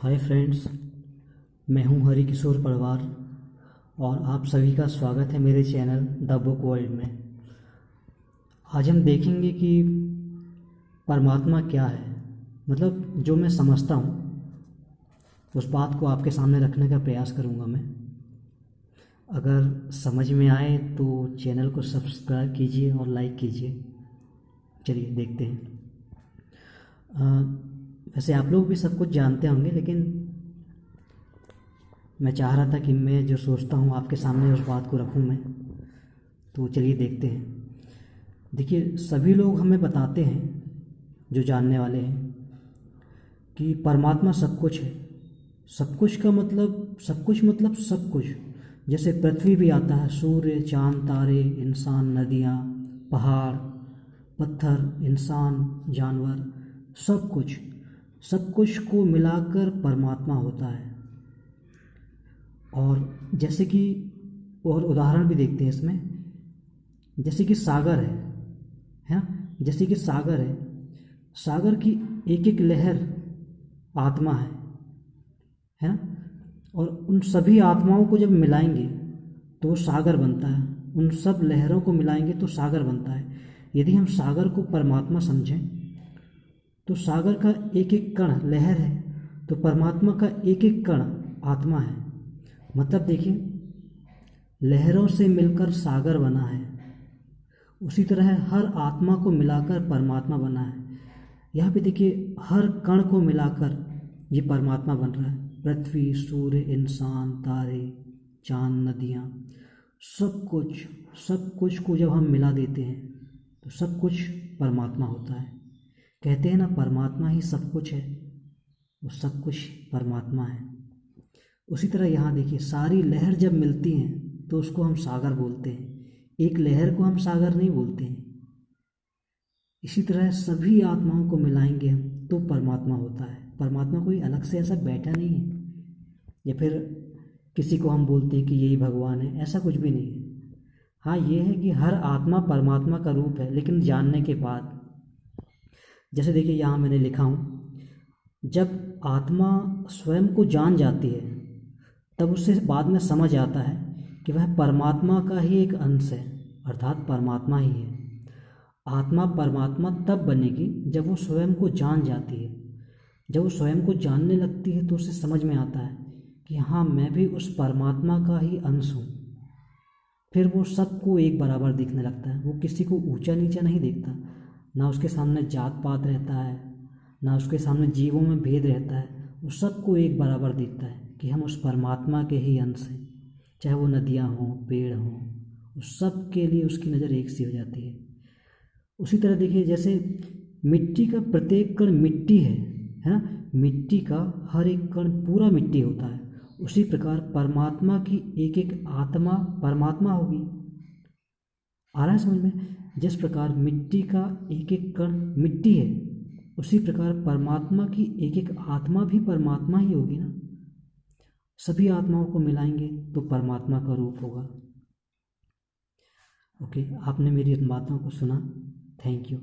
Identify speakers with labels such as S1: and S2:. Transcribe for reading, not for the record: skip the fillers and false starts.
S1: Hi friends, मैं हूं हरि किशोर पडवार और आप सभी का स्वागत है मेरे चैनल द बुक वर्ल्ड में। आज हम देखेंगे कि परमात्मा क्या है। मतलब जो मैं समझता हूं उस बात को आपके सामने रखने का प्रयास करूंगा मैं। अगर समझ में आए तो चैनल को सब्सक्राइब कीजिए और लाइक कीजिए। चलिए देखते हैं। वैसे आप लोग भी सब कुछ जानते होंगे, लेकिन मैं चाह रहा था कि मैं जो सोचता हूँ आपके सामने उस बात को रखूँ मैं। तो चलिए देखते हैं। देखिए, सभी लोग हमें बताते हैं, जो जानने वाले हैं, कि परमात्मा सब कुछ है। सब कुछ का मतलब सब कुछ, मतलब सब कुछ। जैसे पृथ्वी भी आता है, सूर्य, चांद, तारे, इंसान, नदियाँ, पहाड़, पत्थर, इंसान, जानवर, सब कुछ। सब कुछ को मिलाकर परमात्मा होता है। और जैसे कि और उदाहरण भी देखते हैं इसमें। जैसे कि सागर है ना। जैसे कि सागर है, सागर की एक एक लहर आत्मा है ना। और उन सभी आत्माओं को जब मिलाएंगे तो वो सागर बनता है। उन सब लहरों को मिलाएंगे तो सागर बनता है। यदि हम सागर को परमात्मा समझें तो सागर का एक एक कण लहर है, तो परमात्मा का एक एक कण आत्मा है। मतलब देखिए, लहरों से मिलकर सागर बना है, उसी तरह हर आत्मा को मिलाकर परमात्मा बना है। यहाँ पे देखिए, हर कण को मिलाकर ये परमात्मा बन रहा है। पृथ्वी, सूर्य, इंसान, तारे, चांद, नदियाँ, सब कुछ को जब हम मिला देते हैं तो सब कुछ परमात्मा होता है। कहते हैं ना, परमात्मा ही सब कुछ है, वो सब कुछ परमात्मा है। उसी तरह यहाँ देखिए, सारी लहर जब मिलती हैं तो उसको हम सागर बोलते हैं। एक लहर को हम सागर नहीं बोलते हैं। इसी तरह सभी आत्माओं को मिलाएंगे हम तो परमात्मा होता है। परमात्मा कोई अलग से ऐसा बैठा नहीं है, या फिर किसी को हम बोलते हैं कि यही भगवान है, ऐसा कुछ भी नहीं है। हाँ, ये है कि हर आत्मा परमात्मा का रूप है, लेकिन जानने के बाद। जैसे देखिए, यहाँ मैंने लिखा हूँ, जब आत्मा स्वयं को जान जाती है तब उसे बाद में समझ आता है कि वह परमात्मा का ही एक अंश है, अर्थात परमात्मा ही है। आत्मा परमात्मा तब बनेगी जब वो स्वयं को जान जाती है। जब वो स्वयं को जानने लगती है तो उसे समझ में आता है कि हाँ, मैं भी उस परमात्मा का ही अंश हूँ। फिर वो सबको एक बराबर दिखने लगता है। वो किसी को ऊंचा नीचा नहीं देखता, ना उसके सामने जात पात रहता है, ना उसके सामने जीवों में भेद रहता है। वो सबको एक बराबर दिखता है कि हम उस परमात्मा के ही अंश हैं। चाहे वो नदियाँ हों, पेड़ हों, उस सब के लिए उसकी नज़र एक सी हो जाती है। उसी तरह देखिए, जैसे मिट्टी का प्रत्येक कण मिट्टी है ना। मिट्टी का हर एक कण पूरा मिट्टी होता है। उसी प्रकार परमात्मा की एक एक आत्मा परमात्मा होगी। आ रहा है समझ में? जिस प्रकार मिट्टी का एक एक कण मिट्टी है, उसी प्रकार परमात्मा की एक एक आत्मा भी परमात्मा ही होगी ना। सभी आत्माओं को मिलाएंगे तो परमात्मा का रूप होगा। ओके, आपने मेरी इन बातों को सुना। Thank you.